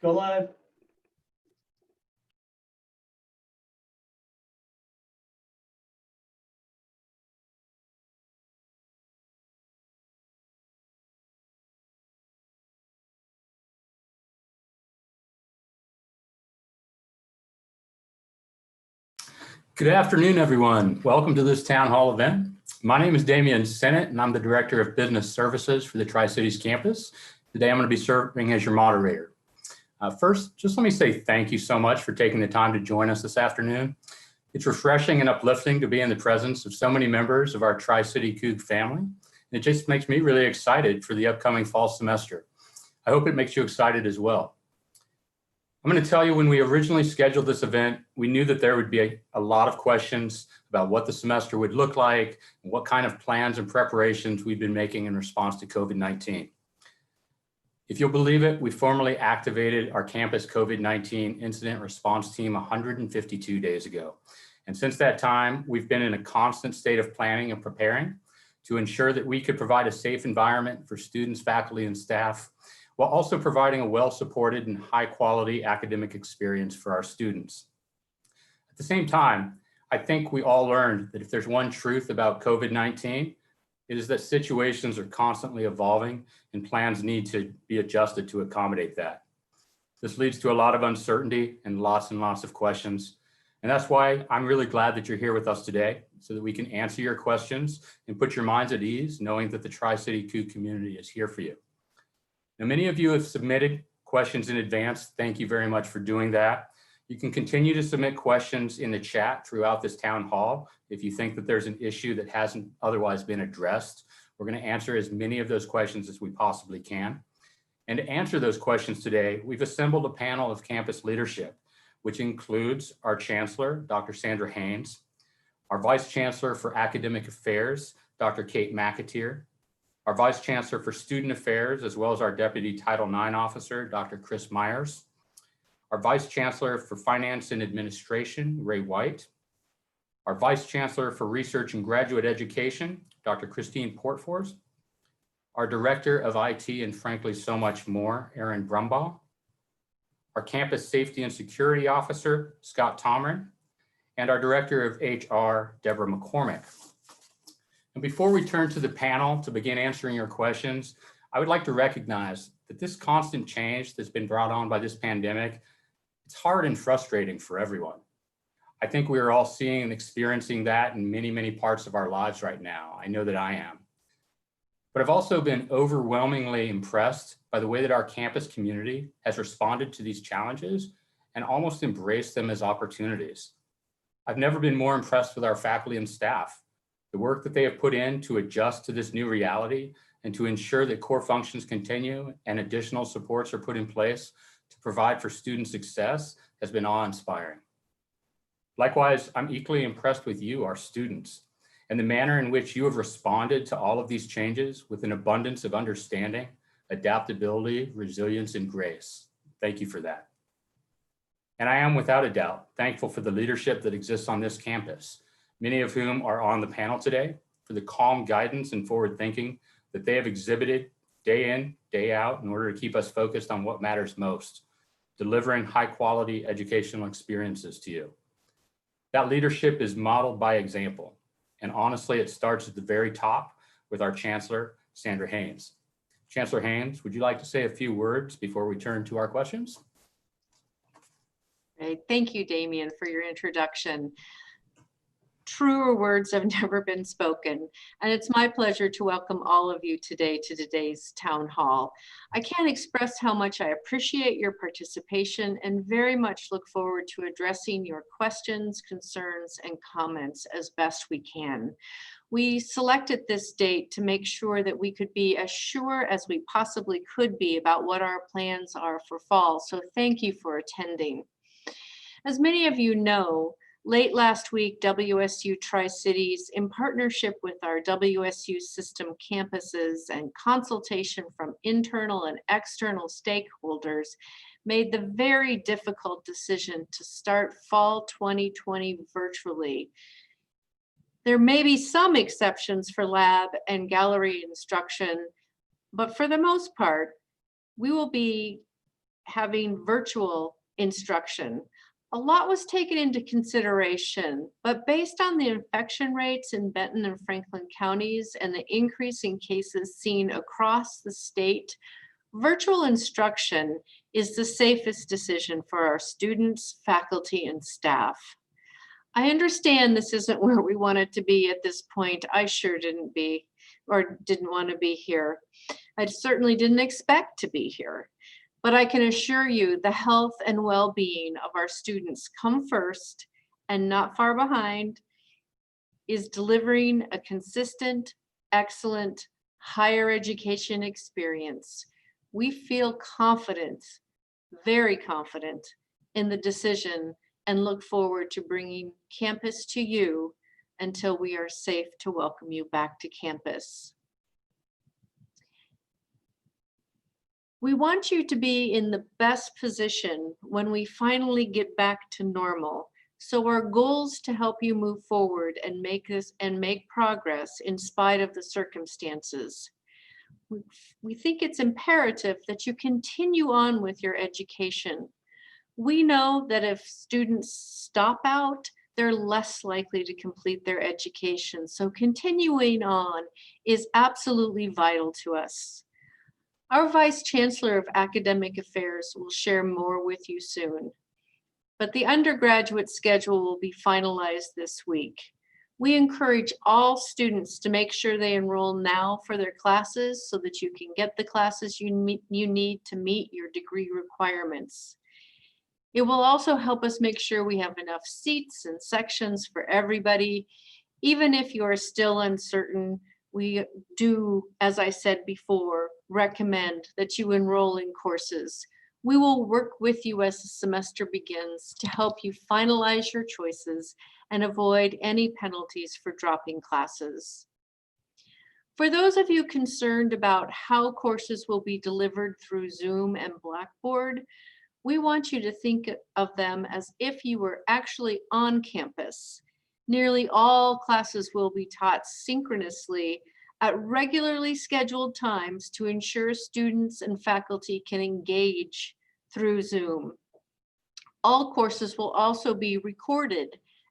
Go live. Good afternoon, everyone. Welcome to this town hall event. My name is Damian Sennett, and I'm the Director of Business Services for the Tri-Cities campus. Today, I'm going to be serving as your moderator. First, just let me say thank you so much for taking the time to join us this afternoon. It's refreshing and uplifting to be in the presence of so many members of our Tri-City Coug family. And it just makes me really excited for the upcoming fall semester. I hope it makes you excited as well. I'm going to tell you, when we originally scheduled this event, we knew that there would be a lot of questions about what the semester would look like and what kind of plans and preparations we've been making in response to COVID-19. If you'll believe it, we formally activated our campus COVID-19 incident response team 152 days ago. And since that time, we've been in a constant state of planning and preparing to ensure that we could provide a safe environment for students, faculty, and staff, while also providing a well-supported and high-quality academic experience for our students. At the same time, I think we all learned that if there's one truth about COVID-19, it is that situations are constantly evolving and plans need to be adjusted to accommodate that. This leads to a lot of uncertainty and lots of questions. And that's why I'm really glad that you're here with us today, so that we can answer your questions and put your minds at ease, knowing that the Tri-City Coug community is here for you. Now, many of you have submitted questions in advance. Thank you very much for doing that. You can continue to submit questions in the chat throughout this town hall. If you think that there's an issue that hasn't otherwise been addressed, we're going to answer as many of those questions as we possibly can. And to answer those questions today, we've assembled a panel of campus leadership, which includes our Chancellor, Dr. Sandra Haynes, our Vice Chancellor for Academic Affairs, Dr. Kate McAteer, our Vice Chancellor for Student Affairs, as well as our Deputy Title IX Officer, Dr. Chris Myers, our Vice Chancellor for Finance and Administration, Ray White, our Vice Chancellor for Research and Graduate Education, Dr. Christine Portfors, our Director of IT and frankly so much more, Aaron Brumbaugh, our Campus Safety and Security Officer, Scott Tomrin, and our Director of HR, Deborah McCormick. And before we turn to the panel to begin answering your questions, I would like to recognize that this constant change that's been brought on by this pandemic, it's hard and frustrating for everyone. I think we are all seeing and experiencing that in many parts of our lives right now. I know that I am. But I've also been overwhelmingly impressed by the way that our campus community has responded to these challenges and almost embraced them as opportunities. I've never been more impressed with our faculty and staff. The work that they have put in to adjust to this new reality and to ensure that core functions continue and additional supports are put in place to provide for student success has been awe-inspiring. Likewise, I'm equally impressed with you, our students, and the manner in which you have responded to all of these changes with an abundance of understanding, adaptability, resilience, and grace. Thank you for that. And I am, without a doubt, thankful for the leadership that exists on this campus, many of whom are on the panel today, for the calm guidance and forward thinking that they have exhibited day in, day out in order to keep us focused on what matters most, delivering high quality educational experiences to you. That leadership is modeled by example. And honestly, it starts at the very top with our Chancellor, Sandra Haynes. Chancellor Haynes, would you like to say a few words before we turn to our questions? Great. Thank you, Damian, for your introduction. Truer words have never been spoken, and it's my pleasure to welcome all of you today to today's town hall. I can't express how much I appreciate your participation and very much look forward to addressing your questions, concerns, and comments as best we can. We selected this date to make sure that we could be as sure as we possibly could be about what our plans are for fall, so thank you for attending. As many of you know, late last week, WSU Tri-Cities, in partnership with our WSU system campuses and consultation from internal and external stakeholders, made the very difficult decision to start fall 2020 virtually. There may be some exceptions for lab and gallery instruction, but for the most part, we will be having virtual instruction. A lot was taken into consideration, but based on the infection rates in Benton and Franklin counties and the increase in cases seen across the state, virtual instruction is the safest decision for our students, faculty, and staff. I understand this isn't where we wanted to be at this point. I sure didn't want to be here. I certainly didn't expect to be here. But I can assure you the health and well-being of our students come first, and not far behind is delivering a consistent, excellent higher education experience. We feel confident, very confident in the decision, and look forward to bringing campus to you until we are safe to welcome you back to campus. We want you to be in the best position when we finally get back to normal. So our goals to help you move forward and make progress in spite of the circumstances. We think it's imperative that you continue on with your education. We know that if students stop out, they're less likely to complete their education. So continuing on is absolutely vital to us. Our Vice Chancellor of Academic Affairs will share more with you soon, but the undergraduate schedule will be finalized this week. We encourage all students to make sure they enroll now for their classes so that you can get the classes you need to meet your degree requirements. It will also help us make sure we have enough seats and sections for everybody. Even if you are still uncertain, we do, as I said before, recommend that you enroll in courses. We will work with you as the semester begins to help you finalize your choices and avoid any penalties for dropping classes. For those of you concerned about how courses will be delivered through Zoom and Blackboard, we want you to think of them as if you were actually on campus. Nearly all classes will be taught synchronously at regularly scheduled times to ensure students and faculty can engage through Zoom. All courses will also be recorded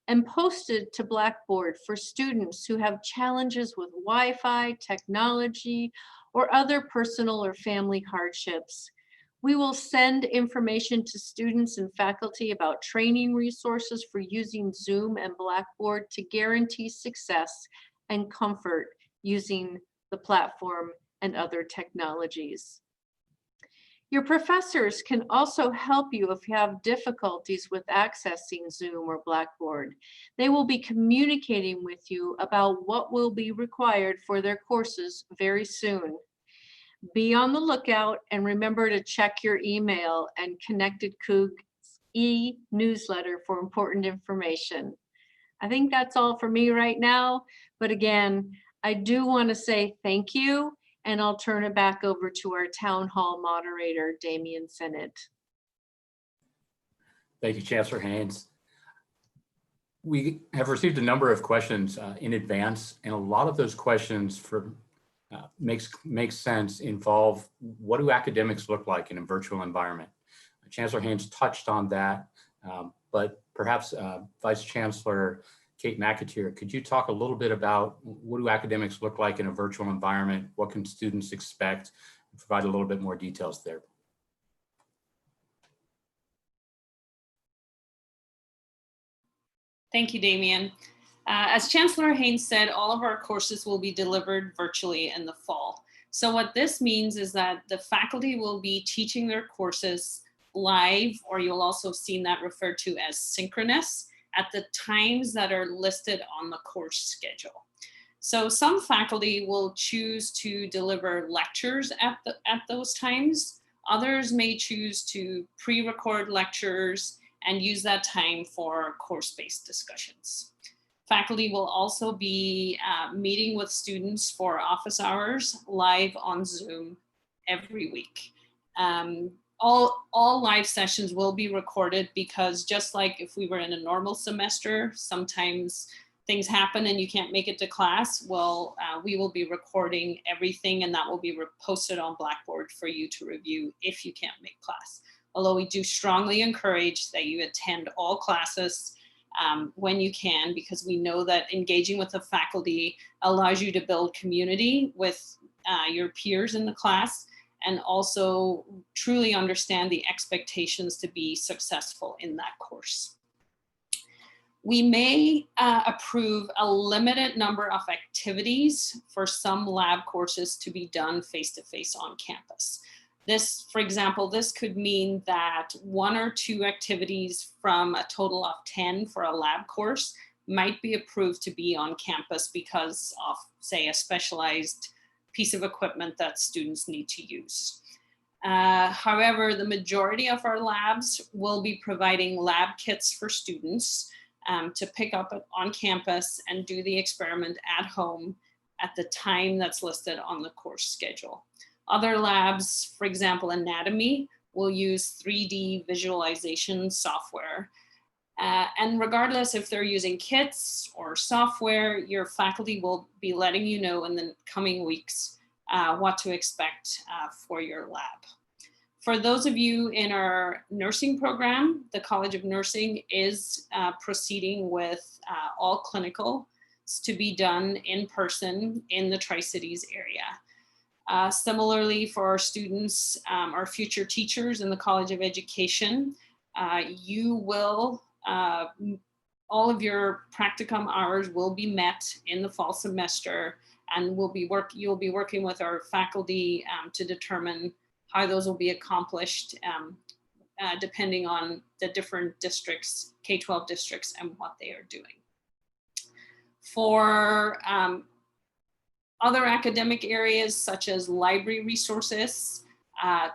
and posted to Blackboard for students who have challenges with Wi-Fi, technology, or other personal or family hardships. We will send information to students and faculty about training resources for using Zoom and Blackboard to guarantee success and comfort using the platform and other technologies. Your professors can also help you if you have difficulties with accessing Zoom or Blackboard. They will be communicating with you about what will be required for their courses very soon. Be on the lookout and remember to check your email and Connected Coug's e-newsletter for important information. I think that's all for me right now, but again, I do want to say thank you, and I'll turn it back over to our town hall moderator, Damian Sennett. Thank you, Chancellor Haynes. We have received a number of questions in advance, and a lot of those questions makes sense involve what do academics look like in a virtual environment. Chancellor Haynes touched on that, but perhaps Vice Chancellor Kate McAteer, could you talk a little bit about what do academics look like in a virtual environment? What can students expect? Provide a little bit more details there. Thank you, Damian. As Chancellor Haynes said, all of our courses will be delivered virtually in the fall. So what this means is that the faculty will be teaching their courses live, or you'll also have seen that referred to as synchronous, at the times that are listed on the course schedule. So some faculty will choose to deliver lectures at those times. Others may choose to pre-record lectures and use that time for course-based discussions. Faculty will also be meeting with students for office hours live on Zoom every week. All live sessions will be recorded because just like if we were in a normal semester, sometimes things happen and you can't make it to class. Well, we will be recording everything and that will be posted on Blackboard for you to review if you can't make class. although we do strongly encourage that you attend all classes when you can, because we know that engaging with the faculty allows you to build community with your peers in the class, and also truly understand the expectations to be successful in that course. We may approve a limited number of activities for some lab courses to be done face-to-face on campus. This, for example, this could mean that 1 or 2 activities from a total of 10 for a lab course might be approved to be on campus because of, say, a specialized piece of equipment that students need to use. However, the majority of our labs will be providing lab kits for students to pick up on campus and do the experiment at home at the time that's listed on the course schedule. Other labs, for example, anatomy, will use 3D visualization software. And regardless if they're using kits or software, your faculty will be letting you know in the coming weeks what to expect for your lab. For those of you in our nursing program, the College of Nursing is proceeding with all clinicals to be done in person in the Tri-Cities area. Similarly, for our students, our future teachers in the College of Education, you will, all of your practicum hours will be met in the fall semester, and you'll be working with our faculty to determine how those will be accomplished depending on the different districts, K-12 districts, and what they are doing. For other academic areas such as library resources,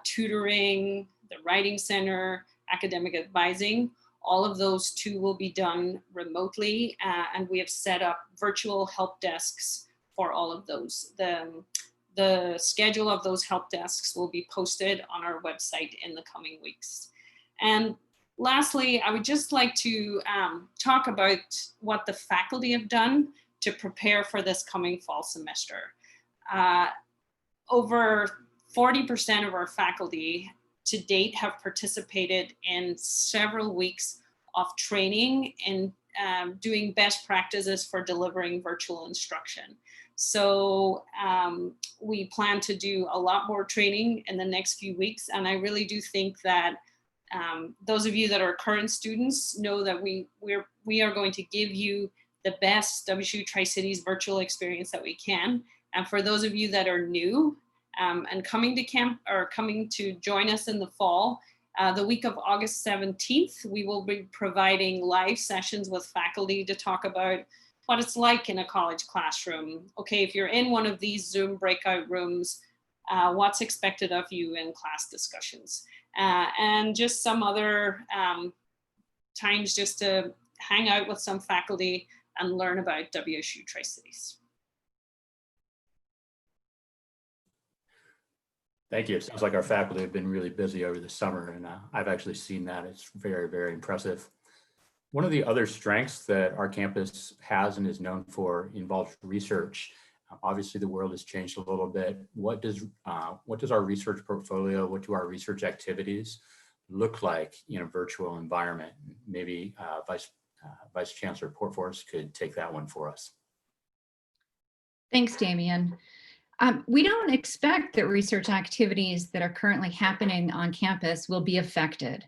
tutoring, the writing center, academic advising, all of those too will be done remotely, and we have set up virtual help desks for all of those. The schedule of those help desks will be posted on our website in the coming weeks. And lastly, I would just like to talk about what the faculty have done to prepare for this coming fall semester. Over 40% of our faculty to date have participated in several weeks of training and doing best practices for delivering virtual instruction. So we plan to do a lot more training in the next few weeks. And I really do think that those of you that are current students know that we are going to give you the best WSU Tri-Cities virtual experience that we can. And for those of you that are new and coming to camp or coming to join us in the fall, the week of August 17th, we will be providing live sessions with faculty to talk about what it's like in a college classroom. Okay, if you're in one of these Zoom breakout rooms, what's expected of you in class discussions. And just some other times just to hang out with some faculty and learn about WSU Tri-Cities. Thank you. It sounds like our faculty have been really busy over the summer, and I've actually seen that. It's very, very impressive. One of the other strengths that our campus has and is known for involves research. Obviously, the world has changed a little bit. What does our research portfolio, what do our research activities look like in a virtual environment? Maybe Vice Chancellor Portforce could take that one for us. Thanks, Damien. We don't expect that research activities that are currently happening on campus will be affected.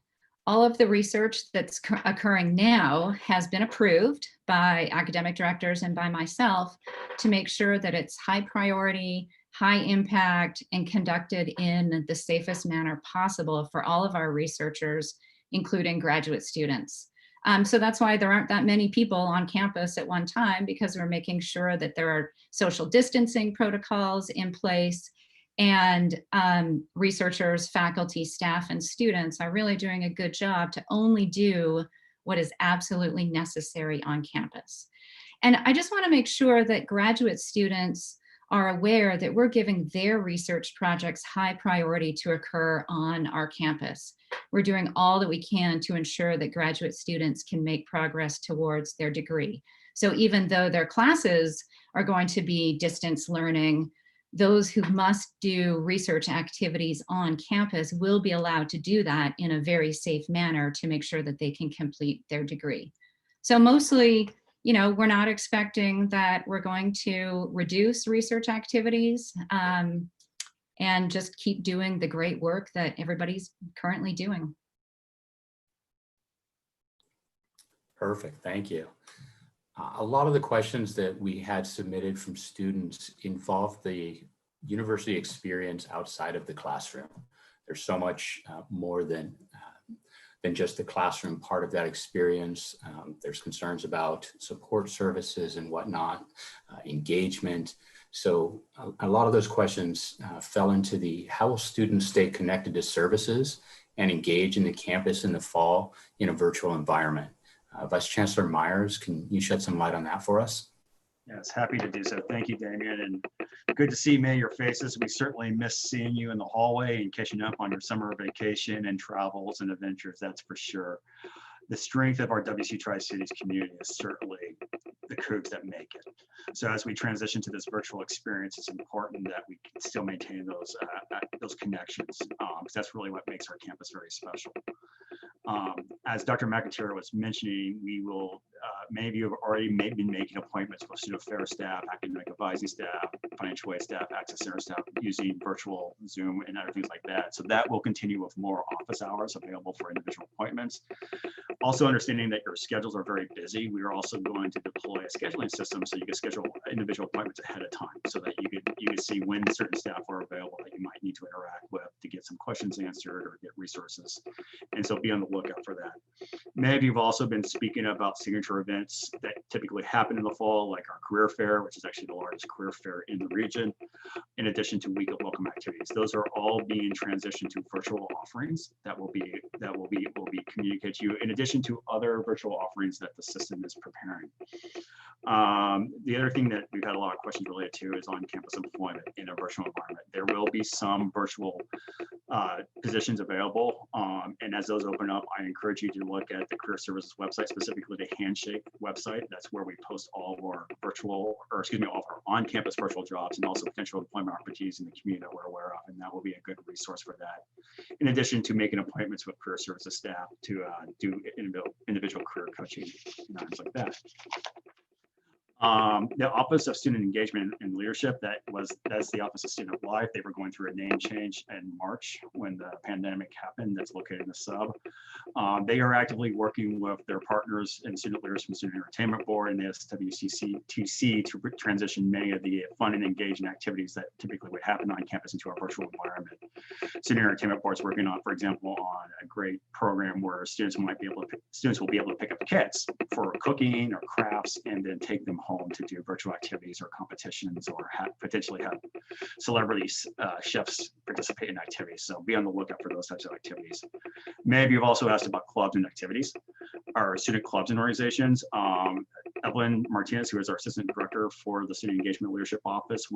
All of the research that's occurring now has been approved by academic directors and by myself to make sure that it's high priority, high impact, and conducted in the safest manner possible for all of our researchers, including graduate students. So that's why there aren't that many people on campus at one time, because we're making sure that there are social distancing protocols in place, and researchers, faculty, staff, and students are really doing a good job to only do what is absolutely necessary on campus. And I just want to make sure that graduate students are aware that we're giving their research projects high priority to occur on our campus. We're doing all that we can to ensure that graduate students can make progress towards their degree. So even though their classes are going to be distance learning, those who must do research activities on campus will be allowed to do that in a very safe manner to make sure that they can complete their degree. So mostly, you know, we're not expecting that we're going to reduce research activities and just keep doing the great work that everybody's currently doing. Perfect, thank you. A lot of the questions that we had submitted from students involved the university experience outside of the classroom. There's so much more than just the classroom part of that experience. There's concerns about support services and whatnot, engagement. So a lot of those questions fell into the how will students stay connected to services and engage in the campus in the fall in a virtual environment. Vice Chancellor Myers, can you shed some light on that for us? Yes, happy to do so. Thank you, Damien, and good to see many of your faces. We certainly miss seeing you in the hallway and catching up on your summer vacation and travels and adventures, that's for sure. The strength of our WSU Tri-Cities community is certainly the Cougs that make it. So as we transition to this virtual experience, it's important that we can still maintain those connections, because that's really what makes our campus very special. As Dr. McIntyre was mentioning, we will, many of you have already been making appointments with student affairs staff, academic advising staff, financial aid staff, access center staff, using virtual Zoom and other things like that. So that will continue with more office hours available for individual appointments. Also understanding that your schedules are very busy, we are also going to deploy a scheduling system so you can schedule individual appointments ahead of time so that you can see when certain staff are available that you might need to interact with to get some questions answered or get resources. And so be on the lookout for that. Many of you have also been speaking about signature events that typically happen in the fall, like our career fair, which is actually the largest career fair in the region, in addition to week of welcome activities. Those are all being transitioned to virtual offerings that will be communicated to you, in addition to other virtual offerings that the system is preparing. The other thing that we've had a lot of questions related to is on-campus employment in a virtual environment. There will be some virtual positions available, and as those open up, I encourage you to look at the Career Services website, specifically the Handshake website. That's where we post all of our all of our on-campus virtual jobs and also potential employment opportunities in the community that we're aware of, and that will be a good resource for that. In addition to making appointments with Career Services staff to do individual career coaching and things like that. The Office of Student Engagement and Leadership, that's the Office of Student Life. They were going through a name change in March when the pandemic happened. That's located in the sub. They are actively working with their partners and student leaders from Student Entertainment Board and the SWCC to transition many of the fun and engaging activities that typically would happen on campus into our virtual environment. Student Entertainment Board is working on, for example, on a great program where students will be able to pick up kits for cooking or crafts and then take them home to do virtual activities or competitions, or potentially have celebrity chefs participate in activities. So be on the lookout for those types of activities. Many of you have also asked about clubs and activities, our student clubs and organizations. Evelyn Martinez, who is our Assistant Director for the Student Engagement Leadership Office,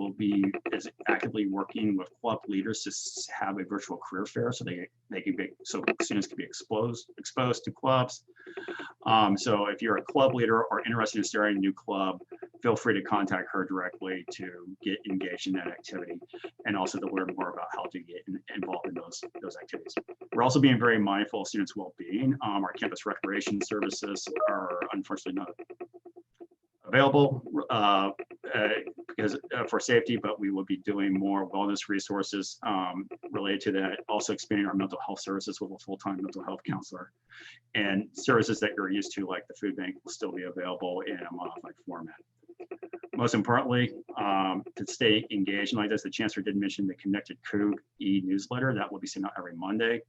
is actively working with club leaders to have a virtual career fair so students can be exposed to clubs. So if you're a club leader or interested in starting a new club, feel free to contact her directly to get engaged in that activity and also to learn more about how to get involved in those activities. We're also being very mindful of students' well-being. Our campus recreation services are unfortunately not available because for safety, but we will be doing more wellness resources related to that. Also expanding our mental health services with a full-time mental health counselor, and services that you're used to, like the food bank, will still be available in a modified format. Most importantly, to stay engaged like this, the Chancellor did mention the Connected Coug e-newsletter that will be sent out every Monday.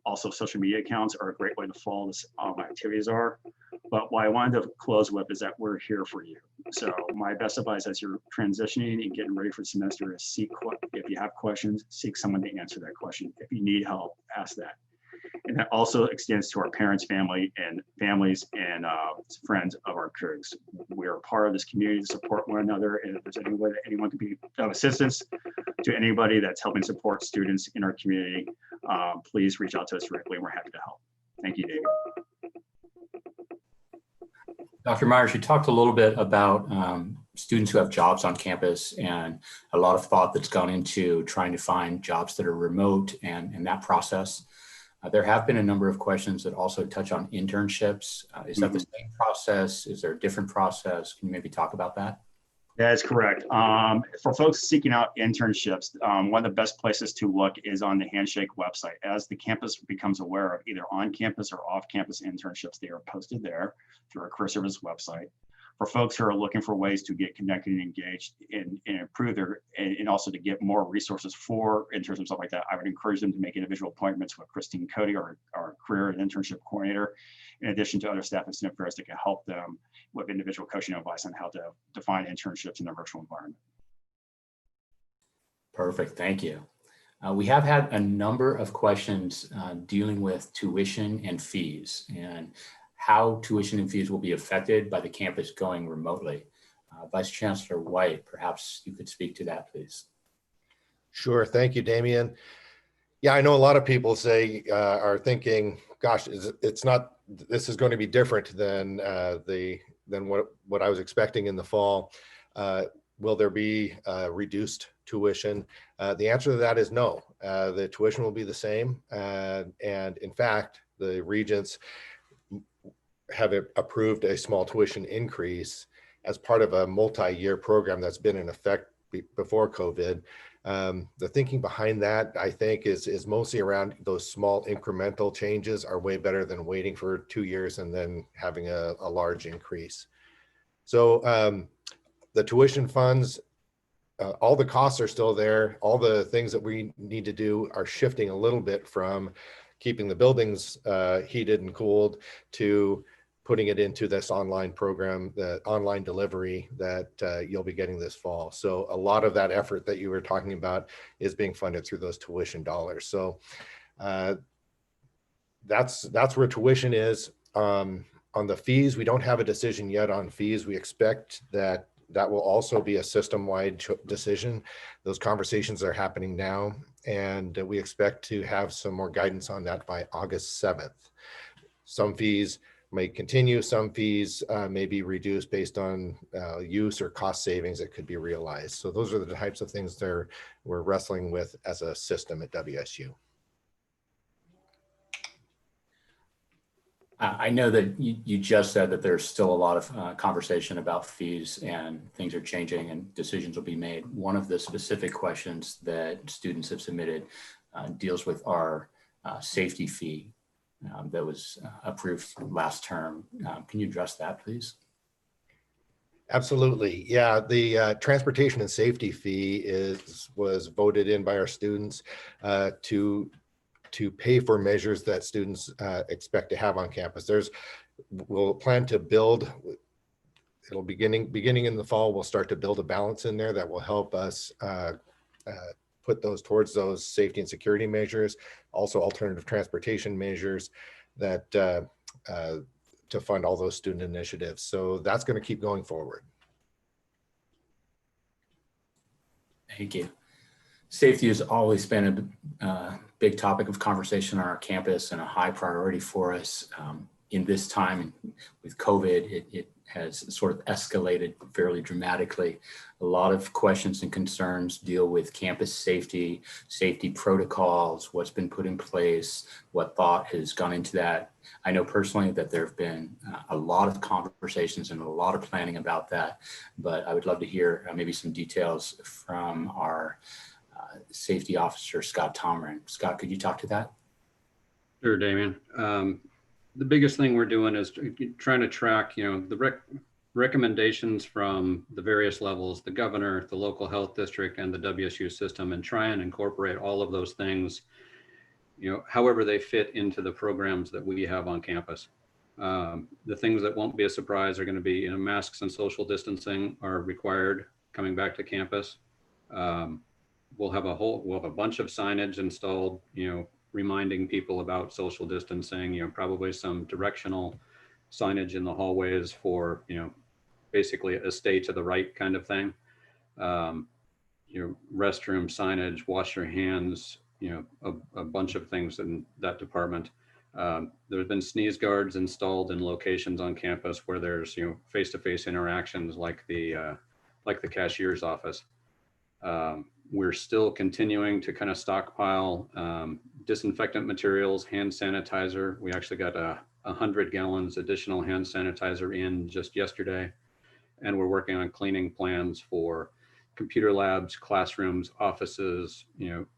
Also, social media accounts are a great way to follow this, my activities are. But what I wanted to close with is that we're here for you. So my best advice as you're transitioning and getting ready for the semester is if you have questions, seek someone to answer that question. If you need help, ask that. And that also extends to our parents, families, and friends of our Cougs. We are part of this community to support one another. And if there's any way that anyone can be of assistance to anybody that's helping support students in our community, please reach out to us directly, and we're happy to help. Thank you, David. Dr. Myers, you talked a little bit about students who have jobs on campus and a lot of thought that's gone into trying to find jobs that are remote and that process. There have been a number of questions that also touch on internships. Is that the same process? Is there a different process? Can you maybe talk about that? That is correct. For folks seeking out internships, one of the best places to look is on the Handshake website. As the campus becomes aware of either on-campus or off-campus internships, they are posted there through our career service website. For folks who are looking for ways to get connected and engaged and improve their, and also to get more resources for internships and stuff like that, I would encourage them to make individual appointments with Christine Cody, our career and internship coordinator, in addition to other staff and student affairs that can help them with individual coaching advice on how to define internships in a virtual environment. Perfect, thank you. We have had a number of questions dealing with tuition and fees and how tuition and fees will be affected by the campus going remotely. Vice Chancellor White, perhaps you could speak to that, please. Sure, thank you, Damian. Yeah, I know a lot of people are thinking, gosh, this is going to be different than what I was expecting in the fall. Will there be reduced tuition? The answer to that is no. The tuition will be the same. And in fact, the regents have approved a small tuition increase as part of a multi-year program that's been in effect before COVID. The thinking behind that, I think, is mostly around those small incremental changes are way better than waiting for 2 years and then having a large increase. So the tuition funds, all the costs are still there. All the things that we need to do are shifting a little bit from keeping the buildings heated and cooled to putting it into this online program, the online delivery that you'll be getting this fall. So a lot of that effort that you were talking about is being funded through those tuition dollars. So that's where tuition is. On the fees, we don't have a decision yet on fees. We expect that will also be a system-wide decision. Those conversations are happening now, and we expect to have some more guidance on that by August 7th. Some fees may continue, some fees may be reduced based on use or cost savings that could be realized. So those are the types of things that we're wrestling with as a system at WSU. I know that you just said that there's still a lot of conversation about fees and things are changing and decisions will be made. One of the specific questions that students have submitted deals with our safety fee that was approved last term. Can you address that, please? Absolutely. Yeah, the transportation and safety fee was voted in by our students to pay for measures that students expect to have on campus. We'll plan to build, it'll beginning in the fall, we'll start to build a balance in there that will help us put those towards those safety and security measures, also alternative transportation measures that to fund all those student initiatives. So that's going to keep going forward. Thank you. Safety has always been a big topic of conversation on our campus and a high priority for us. In this time with COVID, it has sort of escalated fairly dramatically. A lot of questions and concerns deal with campus safety, safety protocols, what's been put in place, what thought has gone into that. I know personally that there have been a lot of conversations and a lot of planning about that, but I would love to hear maybe some details from our safety officer, Scott Tomrin. Scott, could you talk to that? Sure, Damien. The biggest thing we're doing is trying to track, the recommendations from the various levels, the governor, the local health district, and the WSU system, and try and incorporate all of those things, however they fit into the programs that we have on campus. The things that won't be a surprise are going to be, masks and social distancing are required coming back to campus. We'll have a bunch of signage installed, reminding people about social distancing, probably some directional signage in the hallways for, basically a stay to the right kind of thing. Restroom signage, wash your hands, a bunch of things in that department. There's been sneeze guards installed in locations on campus where there's, face-to-face interactions like the like the cashier's office. We're still continuing to kind of stockpile disinfectant materials, hand sanitizer. We actually got 100 gallons additional hand sanitizer in just yesterday. And we're working on cleaning plans for computer labs, classrooms, offices,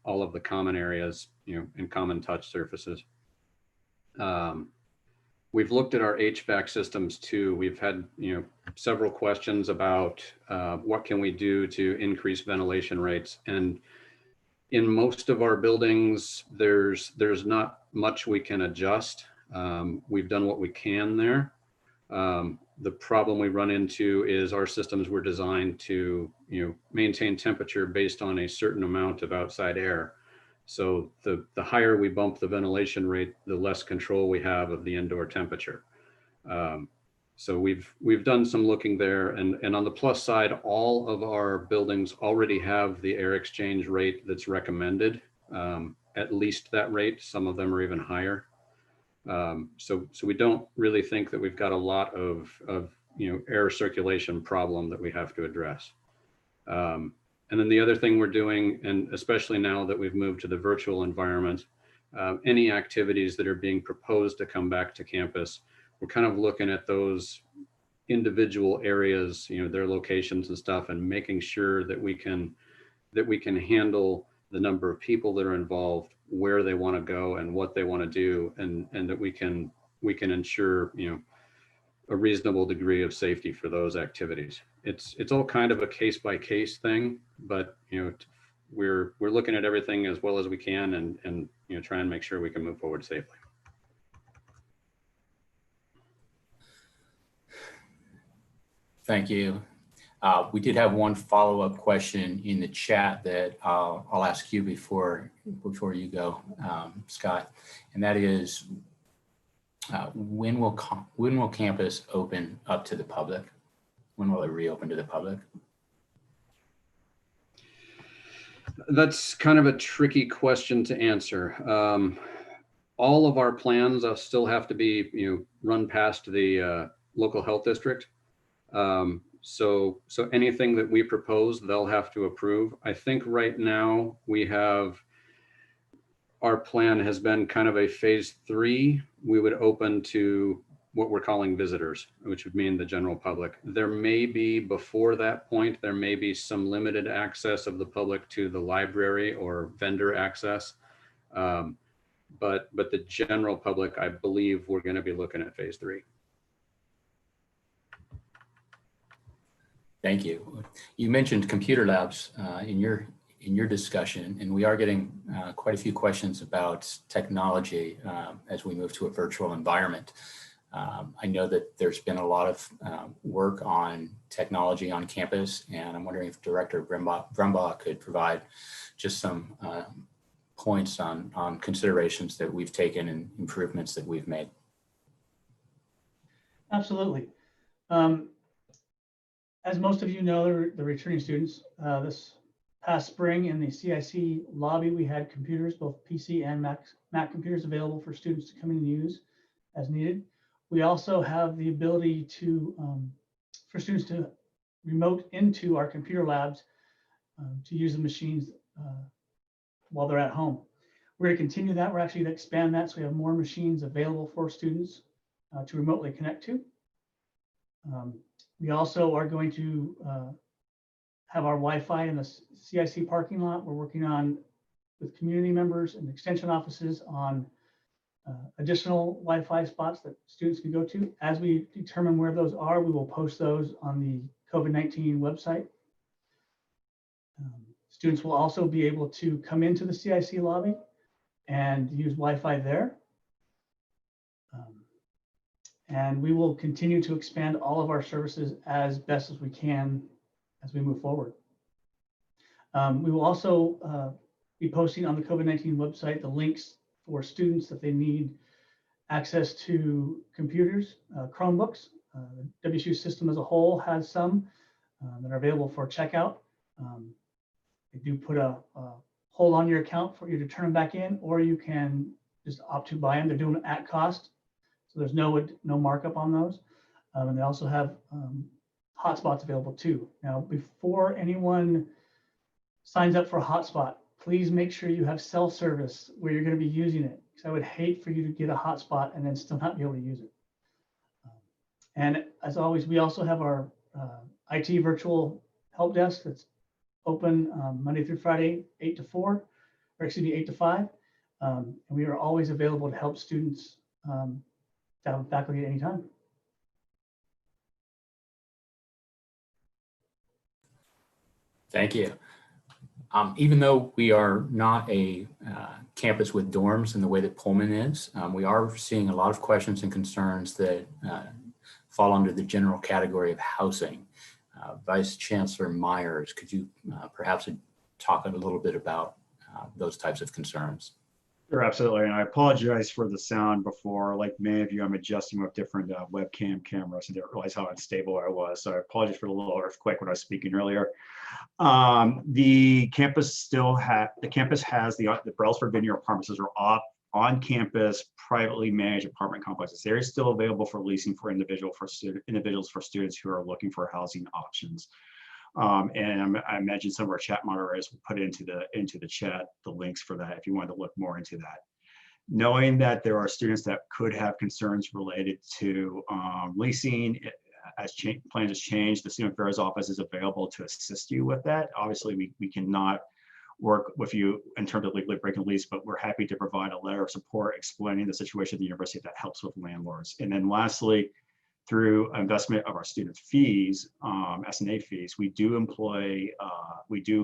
all of the common areas, and common touch surfaces. We've looked at our HVAC systems too. We've had, several questions about what can we do to increase ventilation rates. And in most of our buildings, there's not much we can adjust. We've done what we can there. The problem we run into is our systems were designed to, maintain temperature based on a certain amount of outside air. So the higher we bump the ventilation rate, the less control we have of the indoor temperature. So we've done some looking there, and on the plus side, all of our buildings already have the air exchange rate that's recommended, at least that rate. Some of them are even higher. So we don't really think that we've got a lot of air circulation problem that we have to address. And then the other thing we're doing, and especially now that we've moved to the virtual environment, any activities that are being proposed to come back to campus, we're kind of looking at those individual areas, their locations and stuff, and making sure that we can handle the number of people that are involved, where they want to go and what they want to do, and that we can ensure a reasonable degree of safety for those activities. It's all kind of a case by case thing, but we're looking at everything as well as we can, and try and make sure we can move forward safely. Thank you. We did have one follow-up question in the chat that I'll ask you before you go, Scott, and that is, when will campus open up to the public? When will it reopen to the public? That's kind of a tricky question to answer. All of our plans still have to be run past the local health district. So anything that we propose, they'll have to approve. I think right now our plan has been kind of a phase 3. We would open to what we're calling visitors, which would mean the general public. There may be, before that point, there may be some limited access of the public to the library or vendor access. But the general public, I believe we're going to be looking at phase 3. Thank you. You mentioned computer labs in your discussion, and we are getting quite a few questions about technology as we move to a virtual environment. I know that there's been a lot of work on technology on campus, and I'm wondering if Director Brumbaugh could provide just some points on considerations that we've taken and improvements that we've made. Absolutely. As most of you know, the returning students, this past spring in the CIC lobby, we had computers, both PC and Mac computers, available for students to come in and use as needed. We also have the ability for students to remote into our computer labs to use the machines while they're at home. We're going to continue that. We're actually going to expand that so we have more machines available for students to remotely connect to. We also are going to have our Wi-Fi in the CIC parking lot. We're working on, with community members and extension offices, on additional Wi-Fi spots that students can go to. As we determine where those are, we will post those on the COVID-19 website. Students will also be able to come into the CIC lobby and use Wi-Fi there. And we will continue to expand all of our services as best as we can as we move forward. We will also be posting on the COVID-19 website the links for students that they need access to computers, Chromebooks. The WSU system as a whole has some that are available for checkout. They do put a hold on your account for you to turn them back in, or you can just opt to buy them. They're doing it at cost, so there's no markup on those. And they also have hotspots available too. Now, before anyone signs up for a hotspot, please make sure you have self-service where you're going to be using it. Because I would hate for you to get a hotspot and then still not be able to use it. And as always, we also have our IT virtual help desk that's open Monday through Friday, 8 to 4, or excuse me, 8 to 5. And we are always available to help students have faculty at any time. Thank you. Even though we are not a campus with dorms in the way that Pullman is, we are seeing a lot of questions and concerns that fall under the general category of housing. Vice Chancellor Myers, could you perhaps talk a little bit about those types of concerns? Sure, absolutely. And I apologize for the sound before. Like many of you, I'm adjusting with different webcam cameras and didn't realize how unstable I was. So I apologize for the little earthquake when I was speaking earlier. The campus has the Brailsford Vineyard Apartments. Those are on campus, privately managed apartment complexes. They're still available for leasing for individuals for students who are looking for housing options. And I imagine some of our chat moderators will put into the chat the links for that if you want to look more into that. Knowing that there are students that could have concerns related to leasing, as plans has changed, the Student Affairs Office is available to assist you with that. Obviously, we cannot work with you in terms of legally breaking lease, but we're happy to provide a letter of support explaining the situation at the university that helps with landlords. And then lastly, through investment of our student fees, S&A fees, we do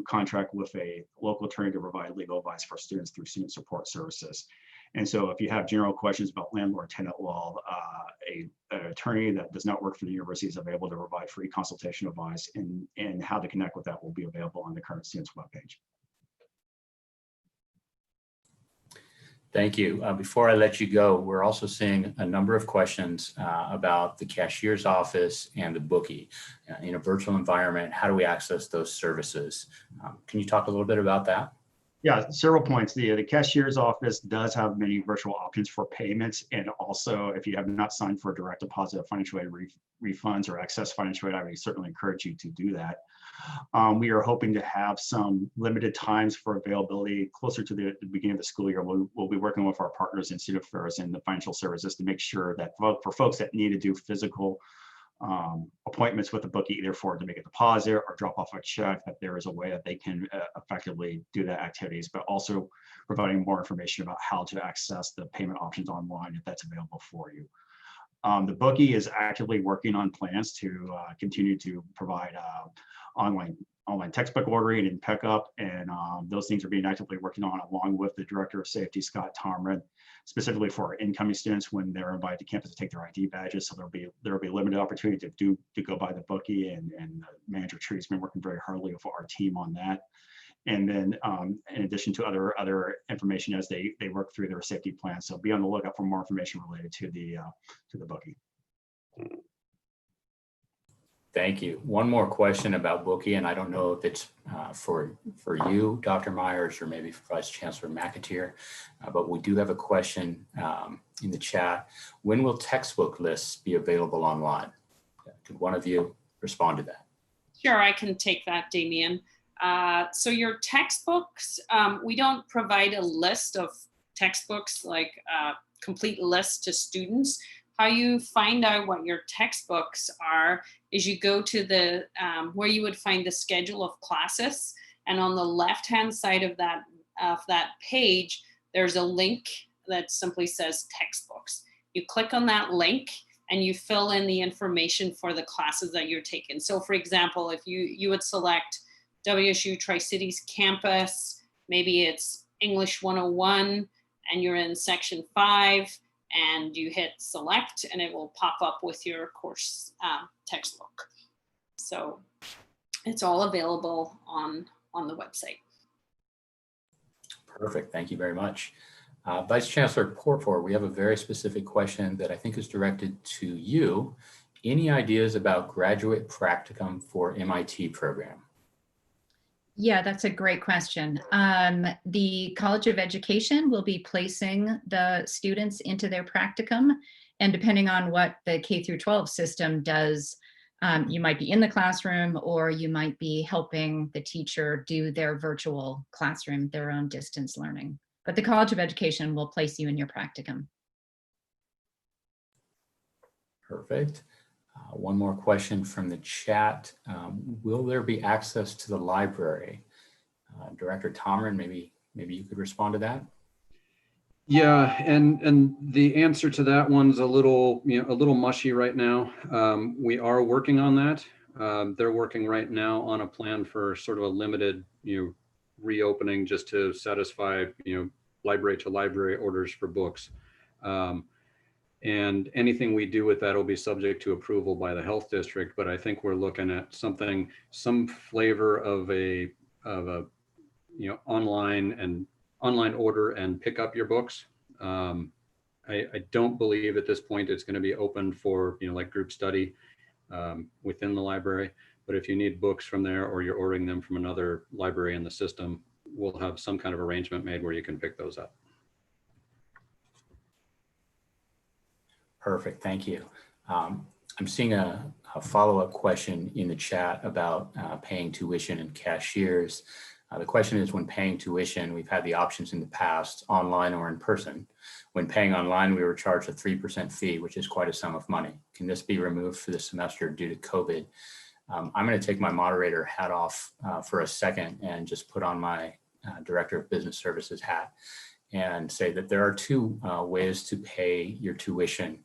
contract with a local attorney to provide legal advice for students through student support services. And so if you have general questions about landlord-tenant law, an attorney that does not work for the university is available to provide free consultation advice, and how to connect with that will be available on the current student's webpage. Thank you. Before I let you go, we're also seeing a number of questions about the cashier's office and the bookie. In a virtual environment, how do we access those services? Can you talk a little bit about that? Yeah, several points. The cashier's office does have many virtual options for payments. And also, if you have not signed for direct deposit of financial aid refunds or excess financial aid, I would certainly encourage you to do that. We are hoping to have some limited times for availability closer to the beginning of the school year. We'll be working with our partners in Student Affairs and the financial services to make sure that for folks that need to do physical appointments with the bookie, either to make a deposit or drop off a check, that there is a way that they can effectively do that activities, but also providing more information about how to access the payment options online if that's available for you. The bookie is actively working on plans to continue to provide online textbook ordering and pickup, and those things are being actively working on along with the Director of Safety, Scott Tomrin, specifically for our incoming students when they're invited to campus to take their ID badges. So there'll be limited opportunity to go by the bookie, and Manager Tree's been working very hardly with our team on that. And then in addition to other information as they work through their safety plans. So be on the lookout for more information related to the bookie. Thank you. One more question about bookie, and I don't know if it's for you, Dr. Myers, or maybe for Vice Chancellor McAteer, but we do have a question in the chat. When will textbook lists be available online? Could one of you respond to that? Sure, I can take that, Damien. So your textbooks, we don't provide a list of textbooks, like a complete list to students. How you find out what your textbooks are is you go to the where you would find the schedule of classes, and on the left-hand side of that page, there's a link that simply says textbooks. You click on that link and you fill in the information for the classes that you're taking. So for example, if you would select WSU Tri-Cities campus, maybe it's English 101 and you're in section 5, and you hit select and it will pop up with your course textbook. So it's all available on the website. Perfect, thank you very much. Vice Chancellor Porfor, we have a very specific question that I think is directed to you. Any ideas about graduate practicum for MIT program? Yeah, that's a great question. The College of Education will be placing the students into their practicum, and depending on what the K through 12 system does, You might be in the classroom, or you might be helping the teacher do their virtual classroom, their own distance learning. But the College of Education will place you in your practicum. Perfect. One more question from the chat. Will there be access to the library? Director Tomrin, maybe you could respond to that. Yeah, and the answer to that one's a little mushy right now. We are working on that. They're working right now on a plan for sort of a limited, reopening just to satisfy, library to library orders for books. And anything we do with that will be subject to approval by the health district. But I think we're looking at some flavor of a online order and pick up your books. I don't believe at this point it's going to be open for like group study within the library. But if you need books from there or you're ordering them from another library in the system, we'll have some kind of arrangement made where you can pick those up. Perfect, thank you. I'm seeing a follow-up question in the chat about paying tuition and cashiers. The question is, when paying tuition, we've had the options in the past, online or in person. When paying online, we were charged a 3% fee, which is quite a sum of money. Can this be removed for the semester due to COVID? I'm going to take my moderator hat off for a second and just put on my Director of Business Services hat and say that there are two ways to pay your tuition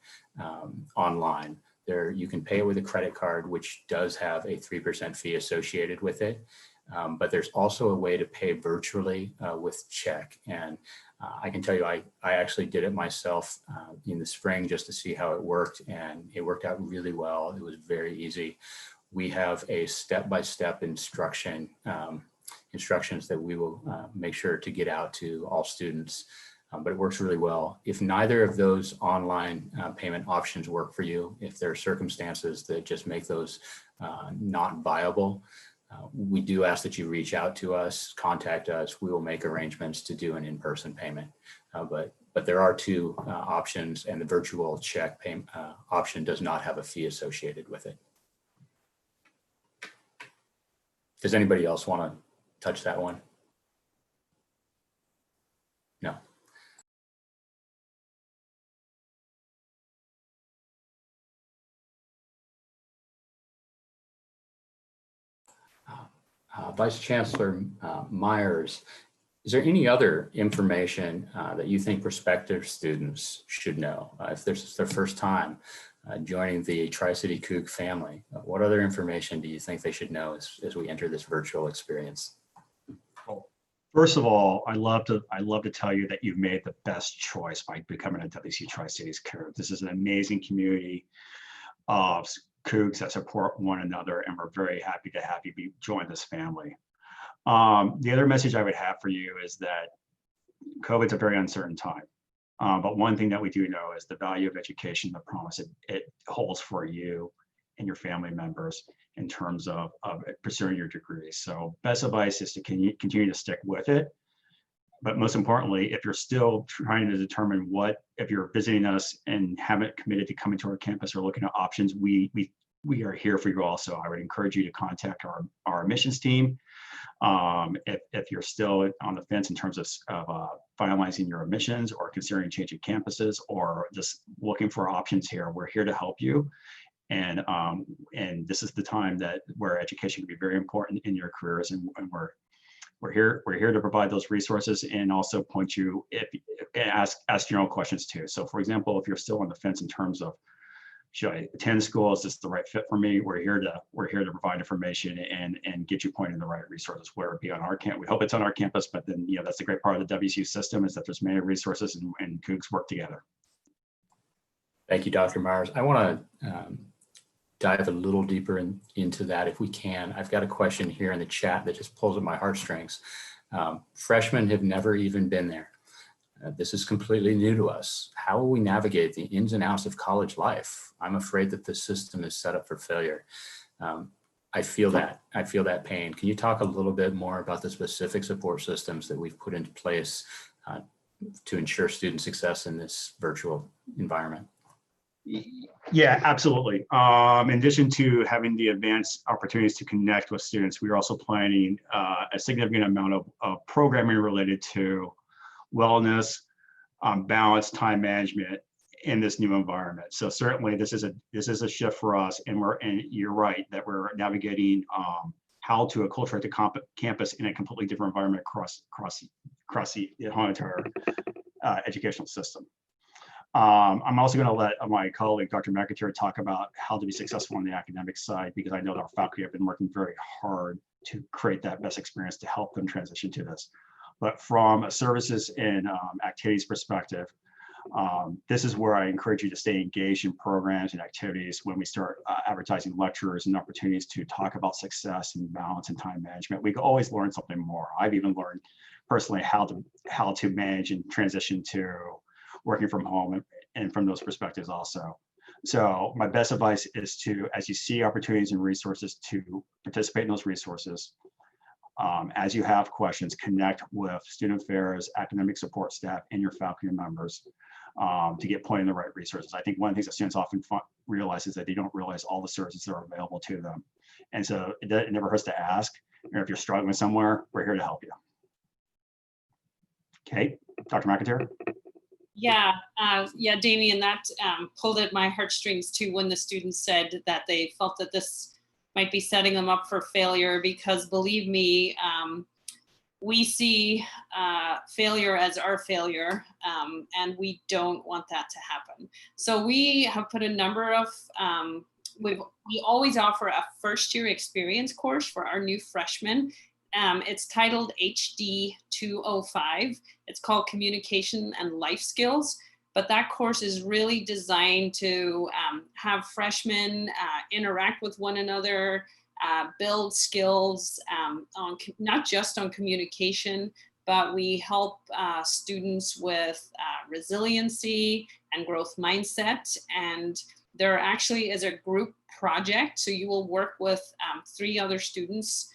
online. You can pay it with a credit card, which does have a 3% fee associated with it. But there's also a way to pay virtually with check. And I can tell you, I actually did it myself in the spring just to see how it worked, and it worked out really well. It was very easy. We have a step-by-step instructions that we will make sure to get out to all students, but it works really well. If neither of those online payment options work for you, if there are circumstances that just make those not viable, we do ask that you reach out to us, contact us. We will make arrangements to do an in-person payment. But there are two options, and the virtual check payment option does not have a fee associated with it. Does anybody else want to touch that one? No. Vice Chancellor Myers, is there any other information that you think prospective students should know? If this is their first time joining the Tri-City Coug family, what other information do you think they should know as we enter this virtual experience? Well, first of all, I love to tell you that you've made the best choice by becoming a WSU Tri-Cities Coug. This is an amazing community of Cougs that support one another, and we're very happy to have you join this family. The other message I would have for you is that COVID's a very uncertain time. But one thing that we do know is the value of education, the promise it holds for you and your family members in terms of pursuing your degree. So best advice is to continue to stick with it. But most importantly, if you're still trying to determine if you're visiting us and haven't committed to coming to our campus or looking at options, we are here for you also. I would encourage you to contact our admissions team. If you're still on the fence in terms of finalizing your admissions or considering changing campuses or just looking for options here, we're here to help you. And this is the time where education can be very important in your careers, and we're here to provide those resources and also point you ask general questions too. So for example, if you're still on the fence in terms of should I attend school, is this the right fit for me? We're here to provide information and get you pointed in the right resources, whether it be on our campus. We hope it's on our campus, but then that's the great part of the WSU system is that there's many resources and Cougs work together. Thank you, Dr. Myers. I want to dive a little deeper into that if we can. I've got a question here in the chat that just pulls at my heartstrings. Freshmen have never even been there. This is completely new to us. How will we navigate the ins and outs of college life? I'm afraid that the system is set up for failure. I feel that pain. Can you talk a little bit more about the specific support systems that we've put into place to ensure student success in this virtual environment? Yeah, absolutely. In addition to having the advanced opportunities to connect with students, we are also planning a significant amount of programming related to wellness, balance, time management in this new environment. So certainly this is a shift for us, and you're right that we're navigating how to acculturate the campus in a completely different environment across the whole entire educational system. I'm also going to let my colleague, Dr. McIntyre, talk about how to be successful on the academic side, because I know that our faculty have been working very hard to create that best experience to help them transition to this. But from a services and activities perspective, this is where I encourage you to stay engaged in programs and activities when we start advertising lectures and opportunities to talk about success and balance and time management. We can always learn something more. I've even learned personally how to manage and transition to working from home and from those perspectives also. So my best advice is to, as you see opportunities and resources, to participate in those resources. As you have questions, connect with student affairs, academic support staff, and your faculty members to get pointed in the right resources. I think one of the things that students often realize is that they don't realize all the services that are available to them. And so it never hurts to ask. And if you're struggling somewhere, we're here to help you. Okay, Dr. McIntyre. Yeah, Damien, that pulled at my heartstrings too when the students said that they felt that this might be setting them up for failure, because believe me, we see failure as our failure, and we don't want that to happen. So we have put a number of, we always offer a first-year experience course for our new freshmen. It's titled HD 205. It's called Communication and Life Skills. But that course is really designed to have freshmen interact with one another, build skills on not just on communication, but we help students with resiliency and growth mindset. And there actually is a group project. So you will work with 3 other students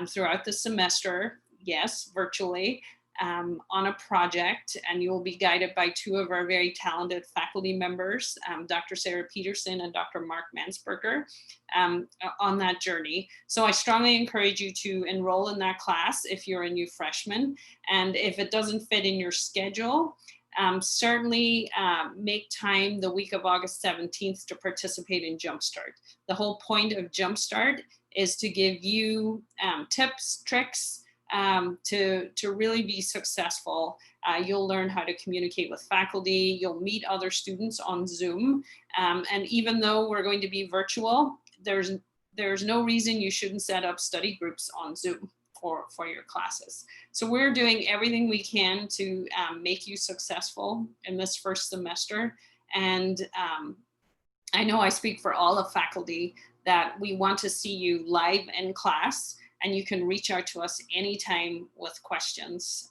throughout the semester, yes, virtually, on a project, and you will be guided by 2 of our very talented faculty members, Dr. Sarah Peterson and Dr. Mark Mansberger, on that journey. So I strongly encourage you to enroll in that class if you're a new freshman, and if it doesn't fit in your schedule, certainly make time the week of August 17th to participate in Jumpstart. The whole point of Jumpstart is to give you tips, tricks, to really be successful. You'll learn how to communicate with faculty, you'll meet other students on Zoom, and even though we're going to be virtual, there's no reason you shouldn't set up study groups on Zoom for your classes. So we're doing everything we can to make you successful in this first semester. And I know I speak for all of faculty that we want to see you live in class, and you can reach out to us anytime with questions,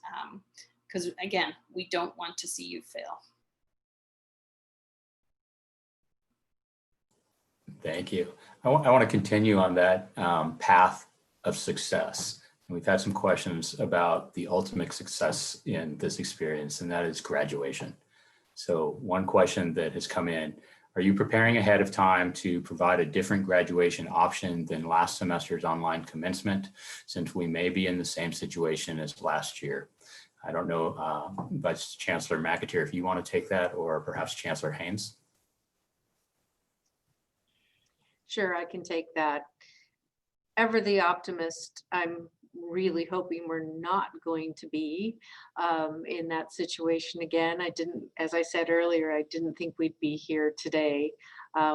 because again, we don't want to see you fail. Thank you. I want to continue on that path of success. And we've had some questions about the ultimate success in this experience, and that is graduation. So one question that has come in: are you preparing ahead of time to provide a different graduation option than last semester's online commencement, since we may be in the same situation as last year? I don't know, Vice Chancellor McIntyre, if you want to take that, or perhaps Chancellor Haynes. Sure, I can take that. Ever the optimist, I'm really hoping we're not going to be in that situation again. As I said earlier, I didn't think we'd be here today.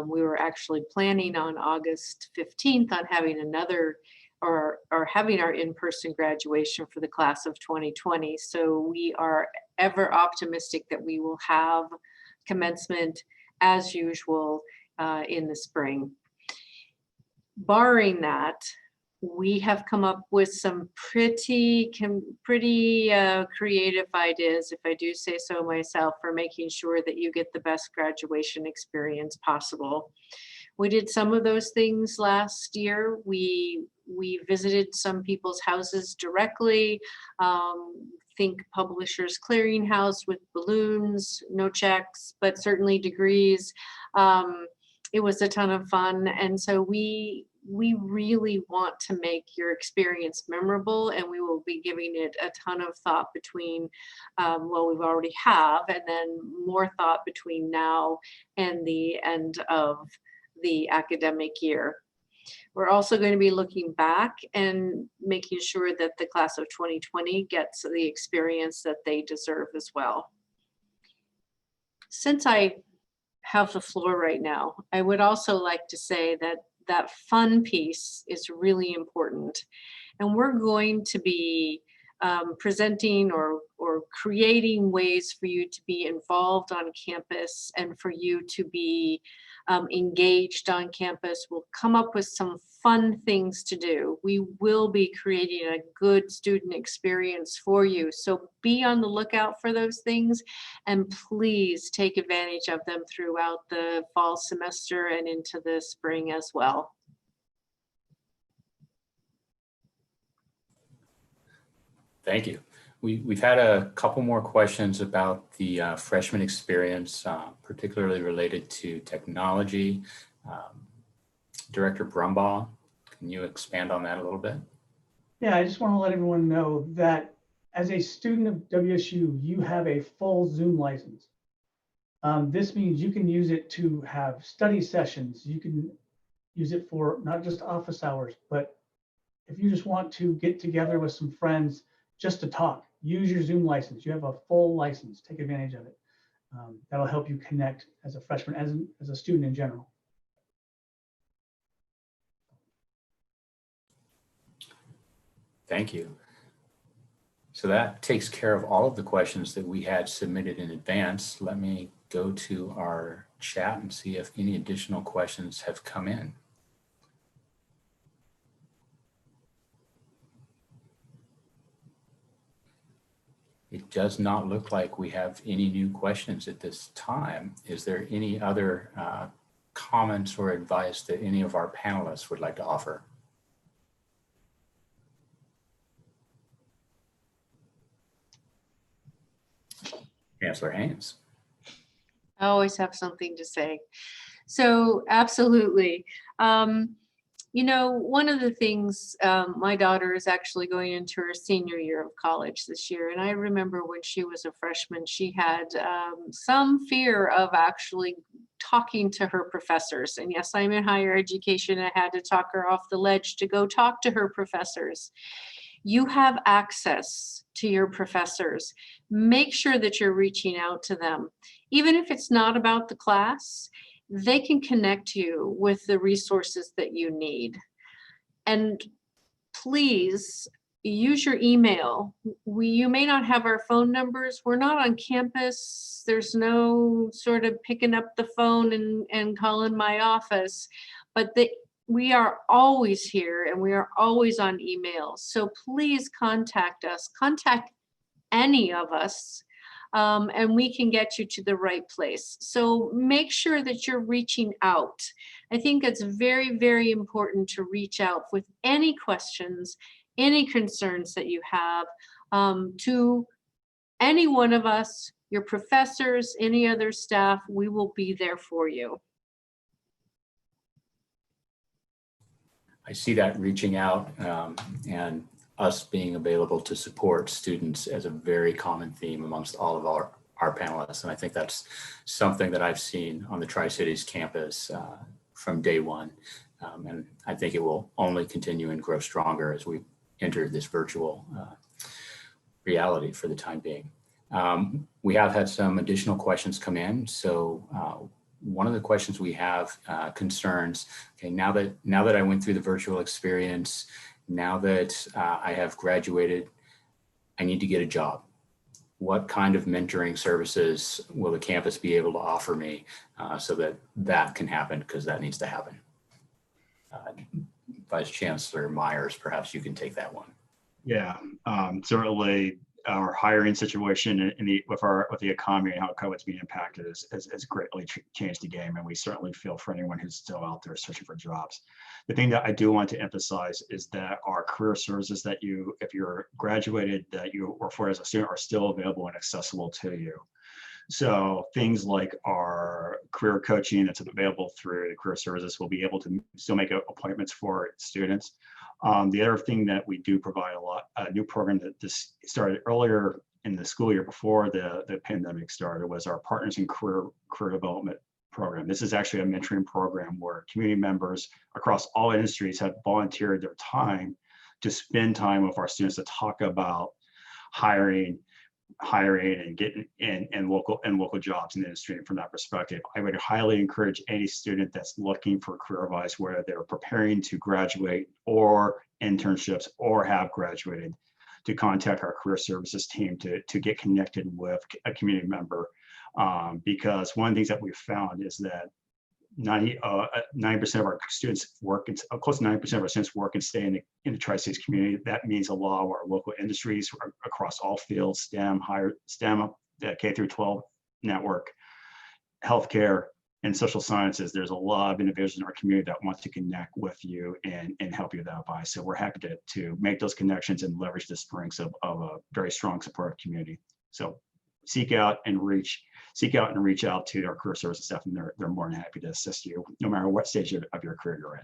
We were actually planning on August 15th on having another or having our in-person graduation for the class of 2020. So we are ever optimistic that we will have commencement as usual in the spring. Barring that, we have come up with some pretty creative ideas, if I do say so myself, for making sure that you get the best graduation experience possible. We did some of those things last year. We visited some people's houses directly, think Publishers Clearinghouse with balloons, no checks, but certainly degrees. It was a ton of fun. And so we really want to make your experience memorable, and we will be giving it a ton of thought between, well, we've already have, and then more thought between now and the end of the academic year. We're also going to be looking back and making sure that the class of 2020 gets the experience that they deserve as well. Since I have the floor right now, I would also like to say that that fun piece is really important. And we're going to be presenting or creating ways for you to be involved on campus and for you to be engaged on campus. We'll come up with some fun things to do. We will be creating a good student experience for you. So be on the lookout for those things, and please take advantage of them throughout the fall semester and into the spring as well. Thank you. We've had a couple more questions about the freshman experience, particularly related to technology. Director Brumbaugh, can you expand on that a little bit? Yeah, I just want to let everyone know that as a student of WSU, you have a full Zoom license. This means you can use it to have study sessions. You can use it for not just office hours, but if you just want to get together with some friends just to talk, use your Zoom license. You have a full license. Take advantage of it. That'll help you connect as a freshman, as a student in general. Thank you. So that takes care of all of the questions that we had submitted in advance. Let me go to our chat and see if any additional questions have come in. It does not look like we have any new questions at this time. Is there any other comments or advice that any of our panelists would like to offer? Chancellor Haynes. I always have something to say. So absolutely. You know, one of the things, my daughter is actually going into her senior year of college this year. And I remember when she was a freshman, she had some fear of actually talking to her professors. And yes, I'm in higher education. I had to talk her off the ledge to go talk to her professors. You have access to your professors. Make sure that you're reaching out to them. Even if it's not about the class, they can connect you with the resources that you need. And please use your email. You may not have our phone numbers. We're not on campus. There's no sort of picking up the phone and calling my office, but we are always here and we are always on email. So please contact us, contact any of us, and we can get you to the right place. So make sure that you're reaching out. I think it's very, very important to reach out with any questions, any concerns that you have to any one of us, your professors, any other staff. We will be there for you. I see that reaching out and us being available to support students as a very common theme amongst all of our panelists. And I think that's something that I've seen on the Tri-Cities campus from day one. And I think it will only continue and grow stronger as we enter this virtual reality for the time being. We have had some additional questions come in. So one of the questions we have concerns, okay, now that I went through the virtual experience, now that I have graduated, I need to get a job. What kind of mentoring services will the campus be able to offer me so that that can happen, because that needs to happen? Vice Chancellor Myers, perhaps you can take that one. Yeah, certainly our hiring situation with the economy and how COVID's being impacted has greatly changed the game, and we certainly feel for anyone who's still out there searching for jobs. The thing that I do want to emphasize is that our career services that if you're graduated, that you work for as a student, are still available and accessible to you. So things like our career coaching that's available through the career services, will be able to still make appointments for students. The other thing that we do provide a new program that this started earlier in the school year before the pandemic started, was our Partners in Career Development program. This is actually a mentoring program where community members across all industries have volunteered their time to spend time with our students to talk about hiring and getting in local jobs in the industry. And from that perspective, I would highly encourage any student that's looking for career advice, whether they're preparing to graduate or internships or have graduated, to contact our career services team to get connected with a community member. Because one of the things that we've found is that 90% of our students work, close to 90% of our students work and stay in the Tri-Cities community. That means a lot of our local industries across all fields, STEM, K through 12 network, healthcare, and social sciences. There's a lot of individuals in our community that want to connect with you and help you with that advice. So we're happy to make those connections and leverage the strengths of a very strong supportive community. So seek out and reach out to our career services staff, and they're more than happy to assist you no matter what stage of your career you're in.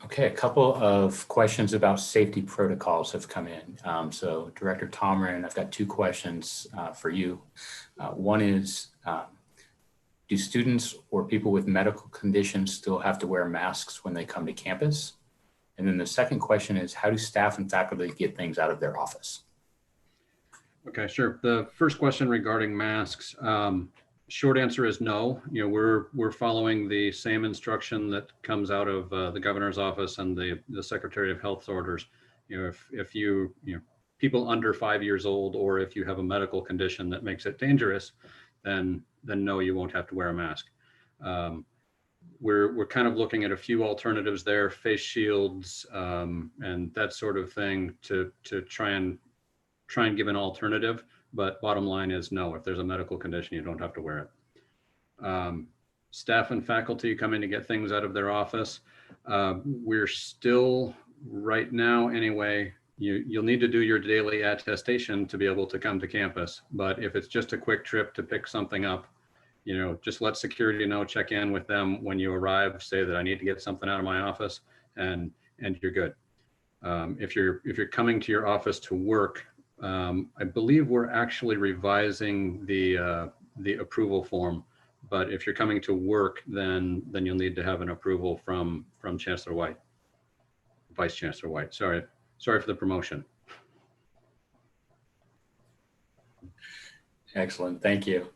Okay, a couple of questions about safety protocols have come in. So Director Tomrin, I've got two questions for you. One is, do students or people with medical conditions still have to wear masks when they come to campus? And then the second question is, how do staff and faculty get things out of their office? Okay, sure. The first question regarding masks, short answer is no. You know, we're following the same instruction that comes out of the governor's office and the Secretary of Health's orders. You know, if you people under 5 years old, or if you have a medical condition that makes it dangerous, then no, you won't have to wear a mask. We're kind of looking at a few alternatives there, face shields and that sort of thing to try and give an alternative, but bottom line is no, if there's a medical condition, you don't have to wear it. Staff and faculty coming to get things out of their office. We're still, right now anyway, you'll need to do your daily attestation to be able to come to campus. But if it's just a quick trip to pick something up, just let security know, check in with them when you arrive, say that I need to get something out of my office, and you're good. If you're coming to your office to work, I believe we're actually revising the approval form, but if you're coming to work, then you'll need to have an approval from Chancellor White, Vice Chancellor White. Sorry for the promotion. Excellent, thank you.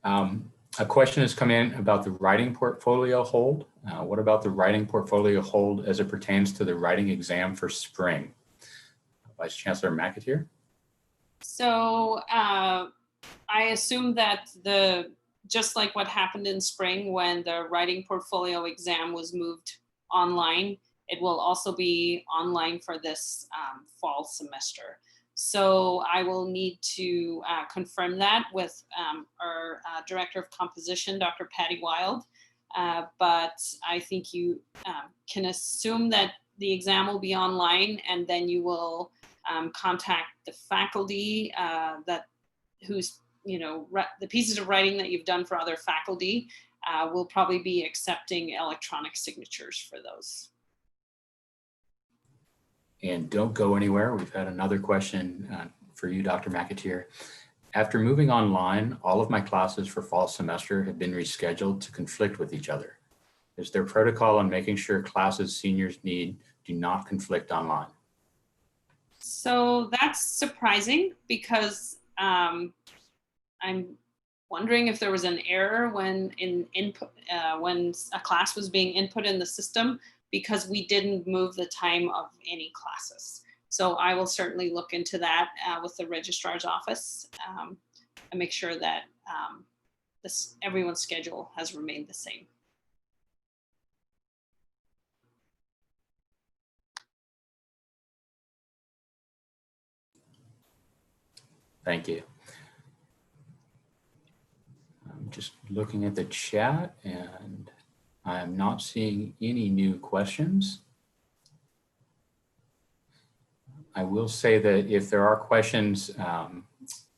A question has come in about the writing portfolio hold. What about the writing portfolio hold as it pertains to the writing exam for spring? Vice Chancellor McAteer. So I assume that just like what happened in spring when the writing portfolio exam was moved online, it will also be online for this fall semester. So I will need to confirm that with our Director of Composition, Dr. Patty Wild. But I think you can assume that the exam will be online, and then you will contact the faculty who's, the pieces of writing that you've done for other faculty. Will probably be accepting electronic signatures for those. And don't go anywhere. We've had another question for you, Dr. McAteer. After moving online, all of my classes for fall semester have been rescheduled to conflict with each other. Is there protocol on making sure classes seniors need do not conflict online? So that's surprising, because I'm wondering if there was an error when when a class was being input in the system, because we didn't move the time of any classes. So I will certainly look into that with the registrar's office and make sure that everyone's schedule has remained the same. Thank you. I'm just looking at the chat and I'm not seeing any new questions. I will say that if there are questions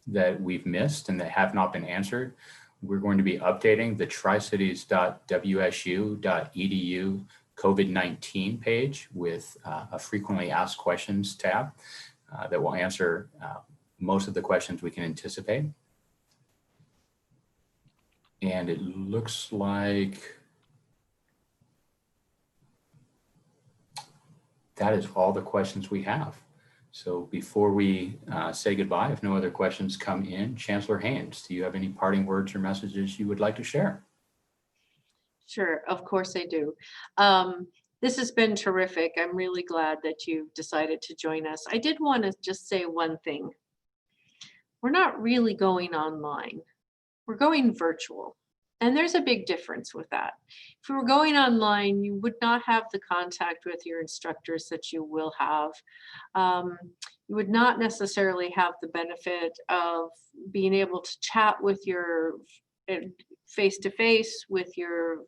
that we've missed and that have not been answered, we're going to be updating the tricities.wsu.edu COVID-19 page with a frequently asked questions tab that will answer most of the questions we can anticipate. And it looks like that is all the questions we have. So before we say goodbye, if no other questions come in, Chancellor Haynes, do you have any parting words or messages you would like to share? Sure, of course I do. This has been terrific. I'm really glad that you've decided to join us. I did want to just say one thing. We're not really going online. We're going virtual. And there's a big difference with that. If you were going online, you would not have the contact with your instructors that you will have. You would not necessarily have the benefit of being able to chat with your face-to-face with your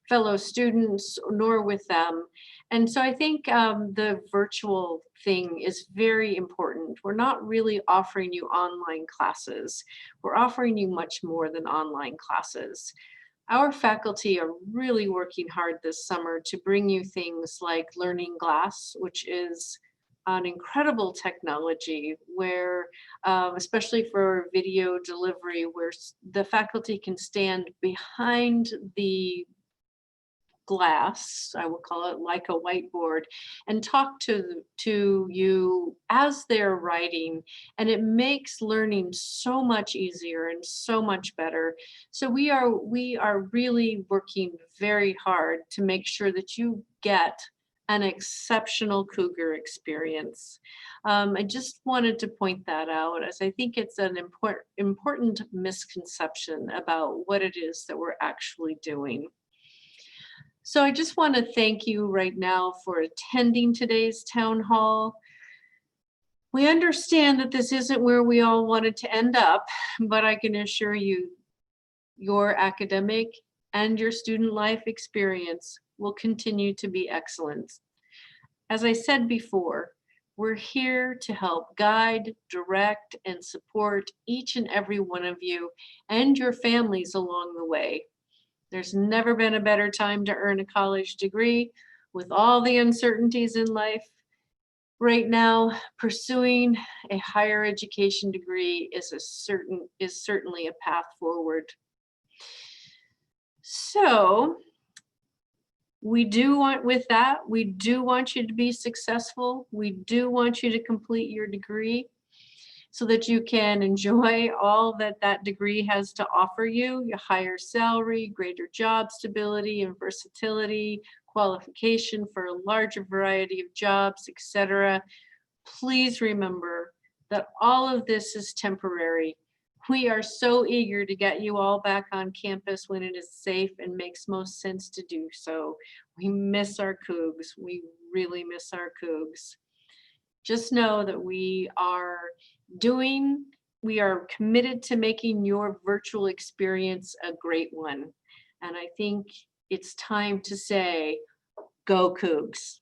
fellow students, nor with them. And so I think the virtual thing is very important. We're not really offering you online classes. We're offering you much more than online classes. Our faculty are really working hard this summer to bring you things like Learning Glass, which is an incredible technology where, especially for video delivery, where the faculty can stand behind the glass, I would call it like a whiteboard, and talk to you as they're writing, and it makes learning so much easier and so much better. So we are really working very hard to make sure that you get an exceptional Cougar experience. I just wanted to point that out, as I think it's an important misconception about what it is that we're actually doing. So I just want to thank you right now for attending today's town hall. We understand that this isn't where we all wanted to end up, but I can assure you your academic and your student life experience will continue to be excellent. As I said before, we're here to help guide, direct, and support each and every one of you and your families along the way. There's never been a better time to earn a college degree. With all the uncertainties in life right now, pursuing a higher education degree is certainly a path forward. So we do want you to be successful. We do want you to complete your degree so that you can enjoy all that that degree has to offer you, your higher salary, greater job stability and versatility, qualification for a larger variety of jobs, etc. Please remember that all of this is temporary. We are so eager to get you all back on campus when it is safe and makes most sense to do so. We miss our Cougs. We really miss our Cougs. Just know that we are committed to making your virtual experience a great one. And I think it's time to say, go Cougs.